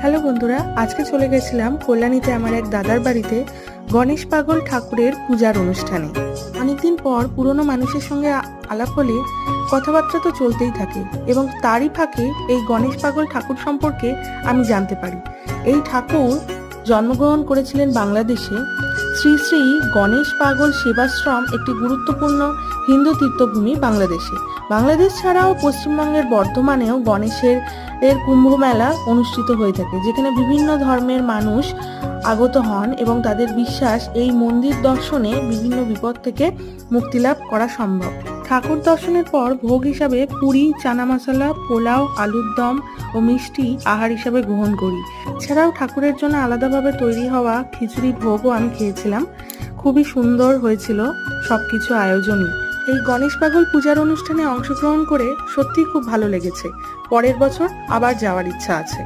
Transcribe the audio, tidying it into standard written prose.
Hello বন্ধুরা, আজকে চলে গেছিলাম কল্যাণীতে আমার এক দাদার বাড়িতে গণেশ পাগল ঠাকুরের পূজার অনুষ্ঠানে। অনেকদিন পর পুরনো মানুষের সঙ্গে আলাপ হলে কথাবার্তা তো চলতেই থাকে এবং তারই ফাঁকে এই গণেশ পাগল ঠাকুর সম্পর্কে আমি জানতে পারি। এই ঠাকুর জন্মগ্রহণ করেছিলেন বাংলাদেশে। শ্রী শ্রী গণেশ পাগল সেবাশ্রম একটি গুরুত্বপূর্ণ হিন্দু তীর্থভূমি বাংলাদেশে। বাংলাদেশ ছাড়াও পশ্চিমবঙ্গের বর্ধমানেও গণেশের কুম্ভ মেলা অনুষ্ঠিত হয়ে থাকে, যেখানে বিভিন্ন ধর্মের মানুষ আগত হন এবং তাদের বিশ্বাস এই মন্দির দর্শনে বিভিন্ন বিপদ থেকে মুক্তি লাভ করা সম্ভব। ঠাকুর দর্শনের পর ভোগ হিসাবে পুরি, চানা মশলা, পোলাও, আলুর দম ও মিষ্টি আহার হিসাবে গ্রহণ করি। এছাড়াও ঠাকুরের জন্য আলাদাভাবে তৈরি হওয়া খিচুড়ি ভোগও আমি খেয়েছিলাম। খুবই সুন্দর হয়েছিল সবকিছু আয়োজনই। এই গণেশ পাগল পূজার অনুষ্ঠানে অংশগ্রহণ করে সত্যিই খুব ভালো লেগেছে। পরের বছর আবার যাওয়ার ইচ্ছা আছে।